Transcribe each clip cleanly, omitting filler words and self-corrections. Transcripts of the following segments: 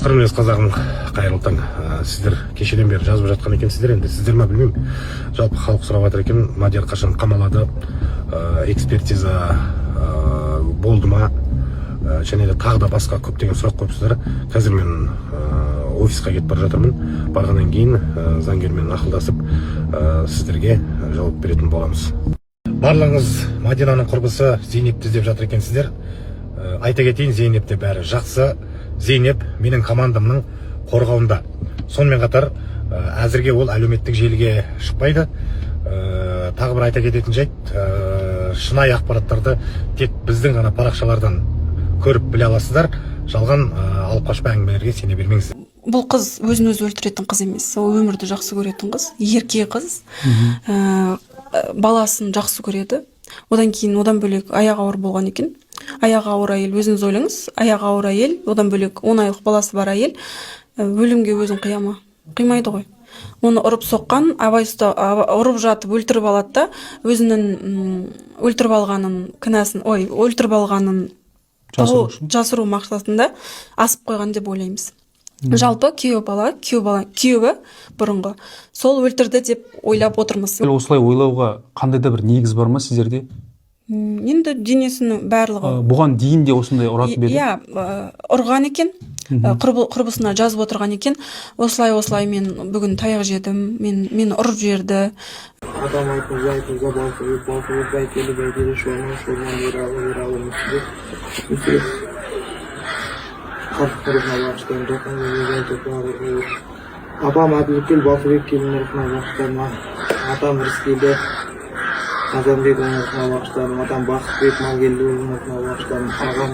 Қырымыз қазағым, қайырлы таң. Сіздер кешеден бері жазып жатқан екенсіздер, енді сіздер ма білмеймін. Жалпы халық сұрап жатыр екен, Мадияр қашан қамалады, экспертиза болды ма, және де тағы да басқа көптеген сұрақ қойыпсыздар. Қазір мен офисқа кетіп бара жатырмын. Барғаннан кейін заңгермен ақылдасып сіздерге жауап беретін боламыз. Барлығыңыз Мадинаның құрбысы Зейнепті іздеп жатыр екенсіздер. Айта кетейін, Зейнепте бәрі жақсы. Зейнеп менің командамның қорғауында. Сонымен қатар әзірге ол әлеуметтік желіге шықпайды. Тағы бір айта кететін жайт, шынайы ақпараттарды тек біздің ғана парақшалардан көріп біле аласыздар. Жалған алып қашпа әңгімелерге сене бермеңіздер. Бұл қыз өзін өзі өлтіретін қыз емес, ол өмірді жақсы көретін қыз, ерке қыз, баласын жақсы көреді. Одан кейін, одан бөлек аяғы ауыр болған екен. Аяғы ауыр әйел, өзіңіз ойлаңыз, аяғы ауыр әйел, одан бөлек 10 айлық баласы бар әйел, өлімге өзін қияма, қимайды ғой. Оны ұрып соққан, абайсызда ұрып жатып өлтіріп алады да, өзінің өлтіріп алғанын кінәсін, өлтіріп алғанын жасыру мақсатында асып қойған деп ойлаймыз. Жалпы күйеуі бұрынғы сол өлтірді деп ойлап отырмыз. Осылай ойлауға қандай да бір негіз бар ма сіздерде? Енді денесінің барлығы. Бұған дейін де осындай ұратын беді? Иә, ұрған екен, құрбысына жазып отырған екен. Осылай мен бүгін таяқ жедім, мен ұрып жерді. Адам айтып жайтызда балқыбек бәйтелі бәйтелі шорман ералы мүсіреп қарт құрбына бағыштайым доқан жайды апам әділкел балқыбек келін ұрқына бағыштайым, атам рыскелді Азамбек ұрқына бағыштайым, атам Бақытбек Малгелді ұрқына бағыштайым, ағам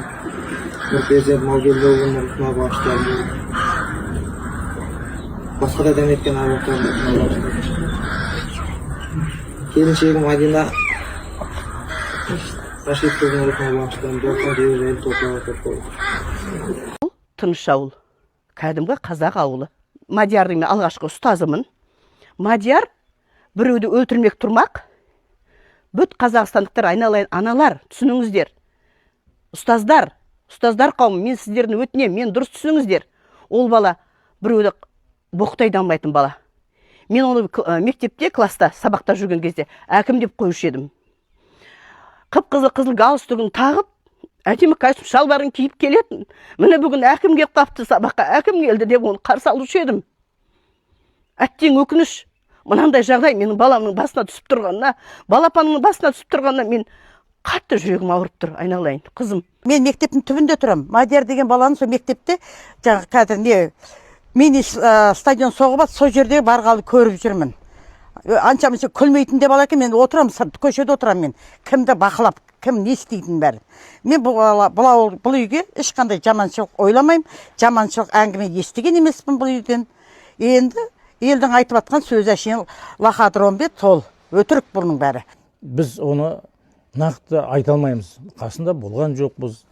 Нұрпезент Малгелді ұрқына бағыштайым, басқа да дәметкен ағақтарын ұрқына бағыштайым. Келіншегім Мадина Рашид қыздың ұрқына бағыштайым, доқан жері жайлы топлауы. Тыныш ауыл, кәдімгі қазақ ауылы. Мадиярдың мен алғашқы ұстазымын. Мадияр біреуді өлтірмек тұрмақ. Бүт қазақстандықтар, айналайын аналар, түсініңіздер. Ұстаздар қауым, мен сіздердің өтінем, мен дұрыс түсініңіздер. Ол бала біреуді боқтайдан алмайтын бала. Мен оны мектепте, класста, сабақта жүрген кезде әкім деп қойушы едім. Қып-қызыл галстугын тағып, әдемі костюм шалбарын киіп келетін. Міне бүгін әкім келіп қапты, сабаққа әкім келді деп оны қарсы алушы едім. Әттең өкініш, мынандай жағдай менің баламның басына түсіп тұрғанына, балапанның басына түсіп тұрғанына мен қатты жүрегім ауырып тұр, айналайын, қызым. Мен мектептің түбінде тұрам. Мадияр деген баланы сол мектепте жаңағы қазір мини стадион соғып, сол жерде барғалы көріп жүрмін. Анша-мұнша күлмейтін де бала екен, мен отырам, көшеде отырам мен. Кімді бақылап, кім не істейтін бәрі. Мен бұл үйге ешқандай жаманшылық ойламаймын, жаманшылық әңгіме естіген емеспін бұл үйден. Енді елдің айтып атқан сөз әшейін лақадырон бет, сол өтірік бұның бәрі. Біз оны нақты айта алмаймыз. Қасында болған жоқпыз,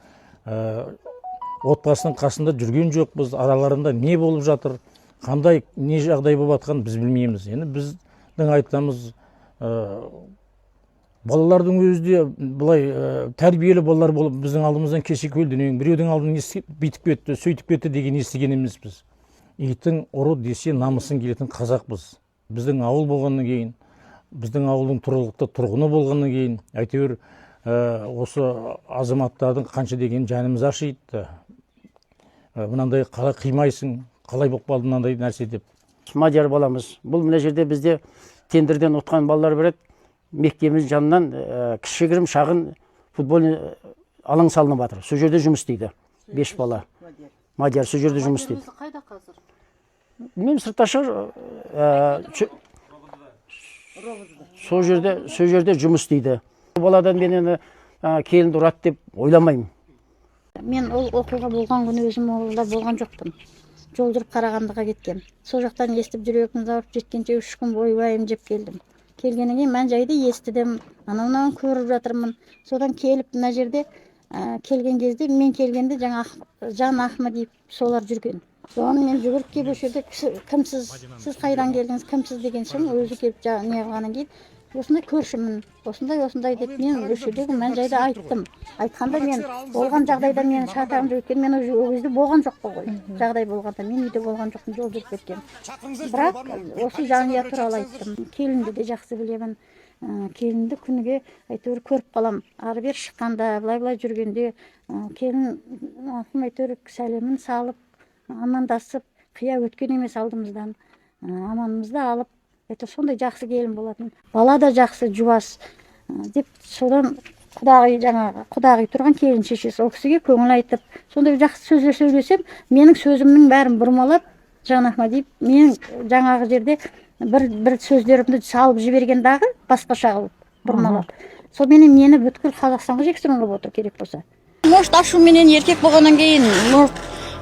отбасының қасында жүрген жоқпыз, араларында не болып жатыр, қандай не жағдай болып жатқан біз білмейміз. Енді біздің айтамыз, балалардың өзі бұлай тәрбиелі балалар болып біздің алдымыздан кешек өлді, біреудің алдын бүйтіп кетті, сөйтіп кетті деген естіген емеспіз. Итің ұры десе намысын келетін қазақпыз. Біздің ауыл болғаннан кейін, біздің ауылдың тұрғылықты тұрғыны болғаннан кейін, әйтеуір осы азаматтардың қанша деген жанымыз ашиды. Мынандай қалай қимайсың, қалай болып қалды мынандай нәрсе деп. Мадияр баламыз. Бұл мына жерде бізде тендерден ұтқан балалар береді. Мектебіміз жанынан кішігірім шағын футбол алаң салынып жатыр. Сол жерде жұмыс істейді. 5 бала. Мадияр сол жерде жұмыс істейді. Қайда қазір? Мен сыртта сол жерде жұмыс істейді. Баладан мен келінді ұрады деп ойламаймын. Мен ол оқиға болған күні өзім ауылда болған жоқпын. Жол жүріп Қарағандыға кеткем. Сол жақтан естіп жүрегіміз ауырып жеткенше 3 күн бойы уайым жеп келдім. Келгеннен кейін мән жайды естідім, анау көріп жатырмын. Содан келіп мына жерде келген кезде, мен келгенде жаңа Жан Ахмадиев солар жүрген. Соны мен жүгіріп келіп осы жерде кімсіз, сіз қайдан келдіңіз, кімсіз деген соң өзі келіп не қылғаннан кейін осындай көршімін, осындай деп мен осы жердегі мән жайды айттым. Айтқанда мен болған жағдайда мен шатағымды өткен, мен уже ол кезде болған жоқпын ғой. Жағдай болғанда мен үйде болған жоқпын, жол жүріп кеткен. Бірақ осы жанұя туралы айттым. Келінді де жақсы білемін. Келінді күніге әйтеуір көріп қалам. Ары бер шыққанда, былай жүргенде келін әйтеуір сәлемін салып, амандасып, қия өткен емес алдымыздан. Аманымызды алып, сондай жақсы келін болатын. Бала да жақсы, жуас деп содан құдағи тұрған келін шешесі ол кісіге көңіл айтып, сондай жақсы сөздер сөйлесем, менің сөзімнің бәрін бұрмалап, Жан Ахмадиев мен жаңағы жерде бір сөздерімді салып жіберген дағы басқаша қылып бұрмалап. Сонымен мені бүткіл Қазақстанға жексұрын қылып отыр керек болса. Может, ашуменен еркек болғаннан кейін,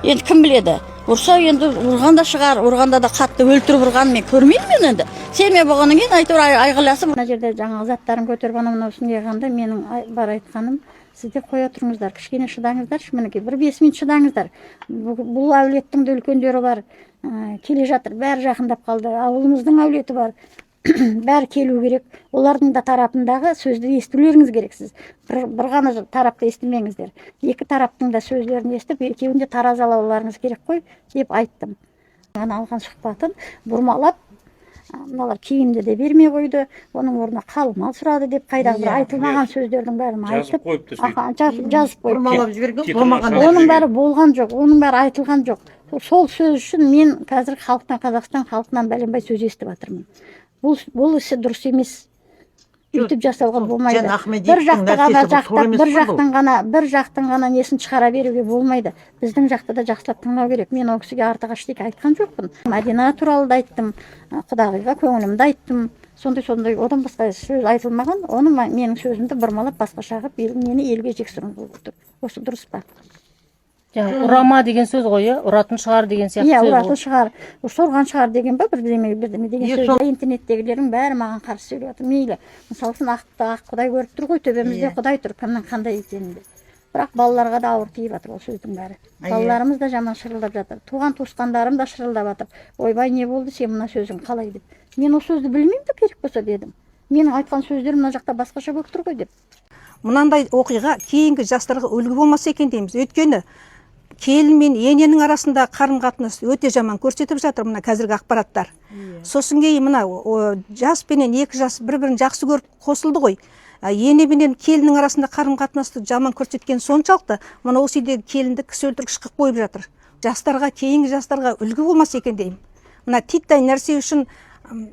енді кім біледі? Ұрса енді ұрған да шығар, ұрғанда да қатты өлтіріп ұрған мен көрмеймін мен енді. Семья болғаннан кейін әйтеуір айғайласып, мына жерде жаңағы заттарын көтеріп анау үстіне қойғанда менің бар айтқаным, сіздер қоя тұрыңыздар, кішкене шыдаңыздаршы, мінекей 1-5 минут шыдаңыздар. Бұл әулеттің де үлкендері бар, келе жатыр, бәрі жақындап қалды. Ауылымыздың әулеті бар. Бәрі келу керек. Олардың да тарапындағы сөзді естулеріңіз керексіз. Бір ғана тарапты естімеңіздер. Екі тараптың да сөздерін естіп, екеуін де таразалауларыңыз керек қой деп айттым. Ана алған сұхбатын бұрмалап, мыналар киімді де бермей қойды, оның орнына қалмал сұрады деп қайдағы бір айтылмаған сөздердің бәрін айтып, жазып қойып. Бұрмалап жіберген болмаған. Оның бәрі болған жоқ, оның бәрі айтылған жоқ. Сол сөз үшін мен қазір халықтан, Қазақстан халқынан бәленбай сөз естіп жатырмын. Бұл ісі дұрыс емес. Үйтіп жасауға болмайды. Бір жақтың ғана несін шығара беруге болмайды. Біздің жақты да жақсылап тыңдау керек. Мен ол кісіге артық ештеңе айтқан жоқпын. Мәдина туралы да айттым, құдағиға көңілімді айттым. Сондай одан басқа сөз айтылмаған, оны менің сөзімді бұрмалап басқаша қылып, мені елге жексұрын қылып отыр. Осы дұрыс па? Ұрама деген сөз ғой, ұратын шығар деген сияқты сөз. Ұратын шығар, сорған шығар деген ба, бірдеме деген сөз. Интернеттегілердің бәрі маған қарсы сөйлеп жатыр. Мейлі, мысалы үшін ақ Құдай көріп тұр ғой, төбемізде Құдай тұр, кімнің қандай екенінде. Бірақ балаларға да ауыр тиіп жатыр ол сөздің бәрі. Балаларымыз да жаман шырылдап жатыр. Туған туысқандарым да шырылдап жатыр. Ойбай, не болды сен мына сөзің қалай деп. Мен ол сөзді білмеймін де керек болса дедім. Менің айтқан сөздерім мына жақта басқаша болып тұр ғой деп. Мынандай оқиға кейінгі жастарға үлгі болмаса екен дейміз. Өйткені келін мен ененің арасында қарым-қатынас өте жаман көрсетіп жатыр мына қазіргі ақпараттар. Сосын кейін мына жас пенен екі жас бір-бірін жақсы көріп қосылды ғой. Ене менен келіннің арасында қарым-қатынасты жаман көрсеткен соншалықты мына осы үйдегі келінді кісі өлтіргіш қылып қойып жатыр. Жастарға, кейінгі жастарға үлгі болмаса екен деймін. Мына титтай нәрсе үшін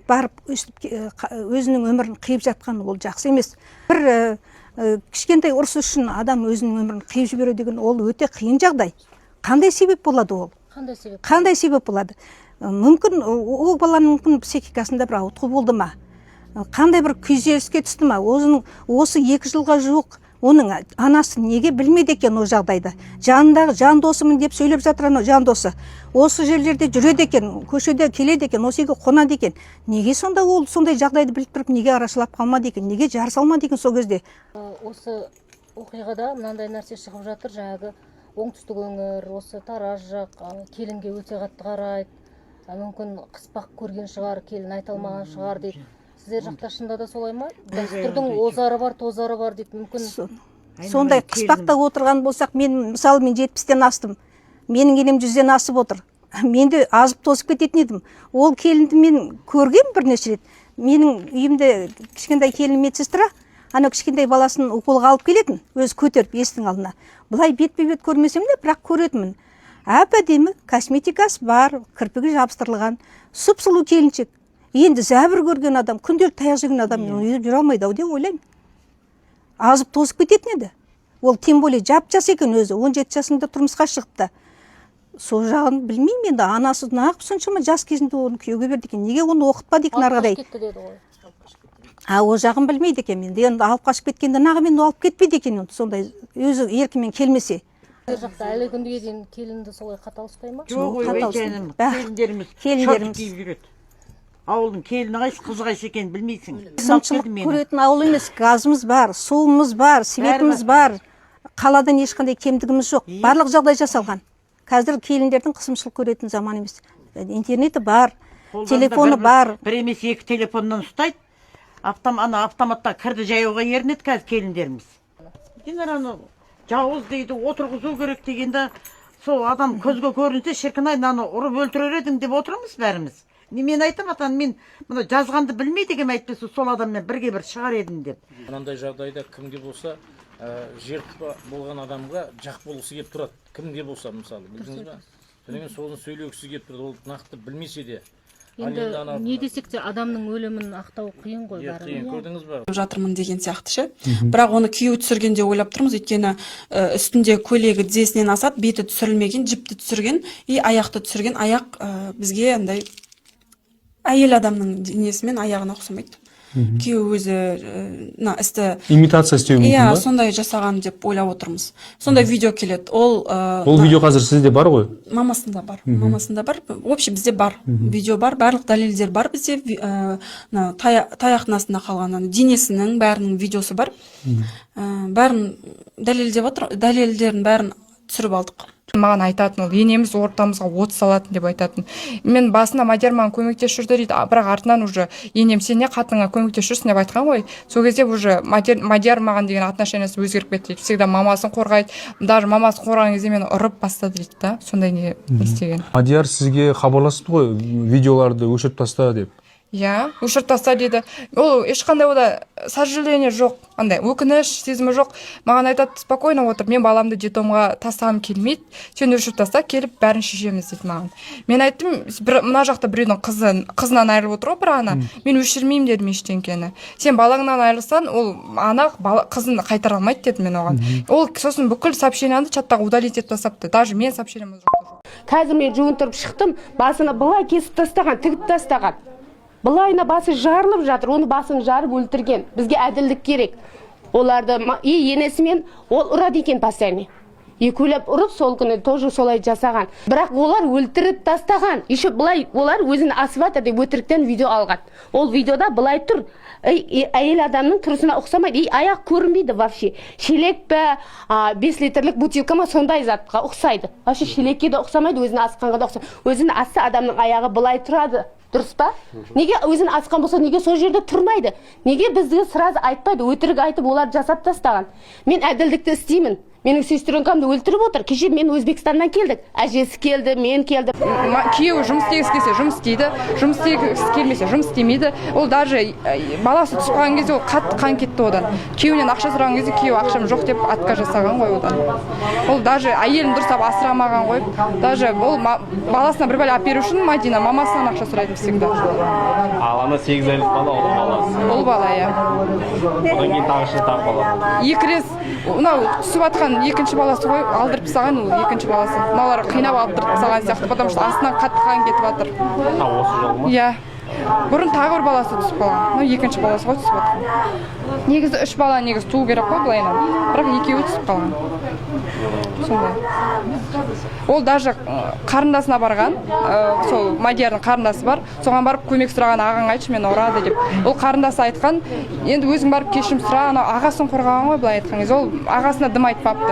барып өзінің өмірін қиып жатқан ол жақсы емес. Бір кішкентай ұрыс үшін адам өзінің өмірін қиып жіберу деген ол өте қиын жағдай. Қандай себеп болады ол? Қандай себеп болады? Мүмкін ол баланың психикасында бір ауытқу болды ма? Қандай бір күйзеліске түсті ма? Осы 2 жылға жуық оның анасы неге білмеді екен ол жағдайды? Жанындағы жан досымын деп сөйлеп жатыр анау жан досы. Осы жерлерде жүреді екен, көшеде келеді екен, осы үйге қонады екен. Неге сонда ол сондай жағдайды біліп тұрып, неге арашалап қалмады екен? Неге жарыс алмады екен сол кезде? Осы оқиғада мынандай нәрсе шығып жатыр, жаңағы оңтүстік өңір, осы Тараз жақ келінге өте қатты қарайды. Мүмкін қыспақ көрген шығар, келін айта алмаған шығар дейді. Сіздер жақта шынында да солай ма? Дәстүрдің озары бар, тозары бар дейді. Мүмкін сондай қыспақта отырған болсақ, мен мысалы 70-тен астым. Менің енем 100-ден асып отыр. Мен де азып тозып кететін едім. Ол келінді мен көргем бірнеше рет. Менің үйімде кішкентай келін медсестра, ана кішкентай баласын уколға алып келетін, өзі көтеріп есіктің алдына. Бұлай бетпе-бет көрмесем де, бірақ көретінмін. Әп-әдемі косметикасы бар, кірпігі жабыстырылған, сұп-сұлу келіншек. Енді зәбір көрген адам, күнделік таяқ жеген адам жүре алмайды ау деп ойлаймын. Азып тозып кететін еді. Ол тем более жап-жас екен өзі, 17 жасында тұрмысқа шығыпты. Сол жағын білмеймін енді, анасы нағып соншама жас кезінде оны күйеуге берді екен. Неге оны оқытпады екен арғадай? Ол жағын білмейді екен мен. Енді алып қашып кеткенде нағымен алып кетпейді екен, сондай өзі еркімен келмесе. жақта әлі күнге дейін келінді солай қатал ұстай ма? Жоқ, келіндеріміз шорт киіп жүреді. Ауылдың келіні қайсы, қызы қайсы екенін білмейсің. Сыншылық көретін ауыл емес, газымыз бар, суымыз бар, светіміз бар. Қаладан ешқандай кемдігіміз жоқ. Барлық жағдай жасалған. Қазір келіндердің қысымшылық көретін заман емес. Интернеті бар, телефоны бар. Бір емес 2 телефоннан ұстайды. ана автоматта кірді жаюға ерінеді қазір келіндеріміз. Ана жауыз дейді, отырғызу керек дегенде, сол адам көзге көрінсе, шіркін-ай, мынаны ұрып өлтірер едің деп отырмыз бәріміз. Мен айтам, мен мұны жазғанды білмейді екем, әйтпесе сол адаммен бірге бір шығар едім деп. Мынандай жағдайда кімге болса, жертва болған адамға жақ болғысы келіп тұрады. Кімге болса, мысалы, білдіңіз ба? Содан соны сөйлегісі келіп тұрады, ол нақты білмесе де. Енді не десек те адамның өлімін ақтау қиын ғой бәрі. Қиын, көрдіңіз ба? Жатырмын деген сияқты ше. Бірақ оны күйеуі түсіргенде ойлап тұрмыз, өйткені үстінде көйлегі тізесінен асады, беті түсірілмеген, жіпті түсірген, аяқты түсірген. Аяқ бізге андай әйел адамның денесімен аяғына ұқсамайды. Күйеуі өзі істі имитация істеуі мүмкін ба? Сондай жасаған деп ойлап отырмыз. Сондай видео келеді. Ол видео қазір сізде бар ғой? Мамасында бар. Вообще бізде бар. Видео бар, барлық дәлелдер бар бізде. Таяқтың астында қалған денесінің бәрінің видеосы бар. Бәрін дәлелдерін бәрін түсіріп алдық. Маған айтатын, ол енеміз ортамызға от салатын деп айтатын. Мен басында Мадияр маған көмектесіп жүрді дейді, бірақ артынан уже енем сен не қатыныңа көмектесіп жүрсің деп айтқан ғой. Сол кезде уже Мадияр маған деген отношениесі өзгеріп кетті дейді. Всегда мамасын қорғайды. Даже мамасын қорғаған кезде мені ұрып бастады дейді да. Сондай не істеген. Мадияр сізге хабарласты ғой, видеоларды өшіріп таста деп. Иә, өшіріп таста дейді. Ол ешқандай ода сожаление жоқ, андай өкініш сезімі жоқ. Маған айтады, спокойно отыр, мен баламды детдомға тастағым келмейді, сен өшіріп таста, келіп бәрін шешеміз дейді маған. Мен айттым, мына жақта біреудің қызынан айырылып отыр ғой бір ана, мен өшірмеймін дедім ештеңкені. Сен балаңнан айырылсаң, ол ана қызын қайтара алмайды дедім мен оған. Ол сосын бүкіл сообщениямды чаттағы удалить етіп тастапты, даже мен сообщениям жоқ. Қазір мен жуынтырып шықтым, басына былай кесіп тастаған, тігіп тастаған. Былайына басы жарылып жатыр, оны басын жарып өлтірген. Бізге әділдік керек. Оларды енесімен ол ұрады екен постоянно. Екеулеп ұрып, сол күні тоже солай жасаған. Бірақ олар өлтіріп тастаған. Еще былай олар өзін асыватыр деп өтіріктен видео алған. Ол видеода былай тұр. Әйел адамның тұрысына ұқсамайды. Аяқ көрінбейді вообще. Шелек пе, 5 литрлік бутилка ма сондай затқа ұқсайды. Вообще шелекке де ұқсамайды, өзін асқанға да ұқсамайды. Өзін асса адамның аяғы былай тұрады. Дұрыс па? Неге өзін асқан болса, неге сол жерде тұрмайды? Неге бізге сразу айтпайды? Өтірік айтып, олар жасап тастаған. Мен әділдікті істеймін. Менің сестренкамды өлтіріп отыр. Кеше мен Өзбекстаннан келдік. Әжесі келді, мен келдім. Күйеуі жұмыс істегісі келсе жұмыс істейді, жұмыс істегісі келмесе жұмыс істемейді. Ол даже баласы түсіп қалған кезде ол қатты қан кетті одан. Күйеуінен ақша сұраған кезде күйеуі ақшам жоқ деп отказ жасаған ғой одан. Ол даже әйелін дұрыстап асырамаған ғой. Даже ол баласына бір бәле әперу үшін Мадина мамасынан ақша сұрайды всегда. Ал ана 8 айлық бала, оның баласы. Ол бала, иә. Одан кейін тағы бала. Екі рет мынау түсіп атқан екінші баласы ғой, алдырып тастаған ол екінші баласы. Мыналар қинап алдырып тастаған сияқты, потому что астынан қатты қан кетіп жатыр. Осы жол ма? Иә. Бұрын тағы бір баласы түсіп қалған. Екінші баласы ғой түсіп жатқан. Негізі 3 бала негізі туу керек қой былайынан. Бірақ екеуі түсіп қалған. Сондай. Ол даже қарындасына барған, сол Мадиярдың қарындасы бар, соған барып көмек сұраған, ағаң айтшы мені ұрады деп. Ол қарындасы айтқан, енді өзің барып кешірім сұра, ағасын қорғаған ғой былай айтқан кезде. Ол ағасына дым айтпапты.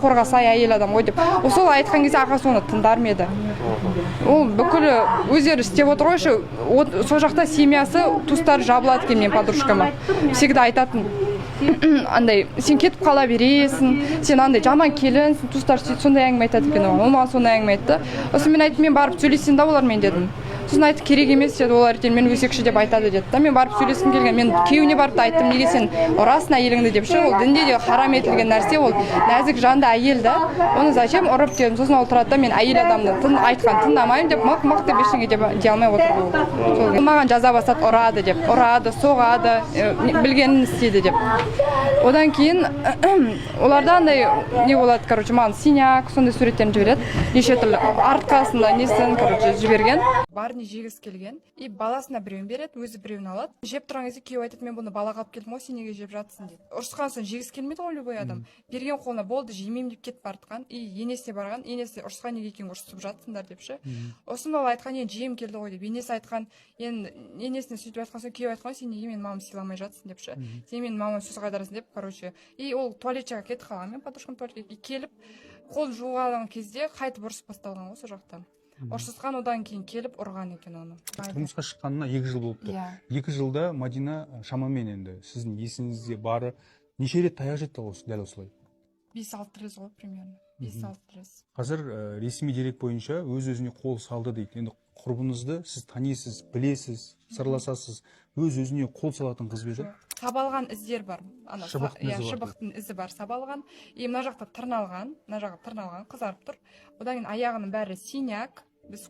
Қорғасай әйел адам ғой деп. Ол сол айтқан кезде ағасы оны тыңдар ма еді. Ол бүкілі өздері істеп отыр ғой, сол жақта семьясы, туыстары жабылады екен мен подружкама. Всегда айтатын, андай, сен кетіп қала бересің, сен андай жаман келінсің, туыстар сондай әңгіме айтады екен оған. Ол маған сондай әңгіме айтты. Сосын мен айттым, мен барып сөйлесейін да олармен дедім. Сосын айтты, керек емес деді, олар ертең мен өсекші деп айтады деді. Мен барып сөйлескім келген, мен күйеуіне барып та айттым, неге сен ұрасың әйеліңді деп ше, ол дінде де харам етілген нәрсе, ол нәзік жанды әйел да, оны зачем ұрып дедім. Сосын ол тұрады да, мен әйел адамды айтқан тыңдамаймын деп, мық деп ештеңе дей алмай отырды ол. Маған жаза бастады, ұрады деп, ұрады, соғады, білгенін істейді деп. Одан кейін оларда андай не болады, короче, маған синяк, сондай суреттерін жібереді. Неше түрлі арткасында несін, короче, жіберген. Барыны жегісі келген, и баласына біреуін береді, өзі біреуін алады. Жеп тұрған кезде күйеуі айтады, мен бұны балаға алып келдім ғой, сен неге жеп жатсың дейді. Ұрысқан соң жегісі келмейді ғой любой адам. Берген қолына болды, жемеймін деп кетіп бартқан, и енесіне барған, енесі ұрысқан неге екең ұрысып жатсыңдар деп ше. Осын ол айтқан, енді жем келді ғой деп. Енесі айтқан, енді енесіне сөйтіп айтқан соң күйеуі айтқан, сен неге менің мамамды сыйламай жатсың деп ше. Сен менің мамама сөз қайдарасың деп, короче. И ол туалетчаға кетіп қалған, мен подружкам туалетке келіп, қол жуған кезде қайтып ұрысып басталған ғой сол жақтан. ұрсысқан, одан кейін келіп ұрған екен оны. Тұрмысқа шыққанына 2 жыл болыпты. Иә. 2 жылда Мадина шамамен енді сіздің есіңізде бары неше рет таяқ жетті осы дәл осылай? 5-6 рет ғой примерно. 5-6 рет. Қазір ресми дерек бойынша өз-өзіне қол салды дейді. Енді құрбыңызды сіз танисыз, білесіз, сырласасыз, өз-өзіне қол салатын қыз беді? Сабалған іздер бар. Шыбықтың ізі бар сабалған. Мына жақта тырналған, қызарып тұр. Одан кейін аяғының бәрі синяк. Біз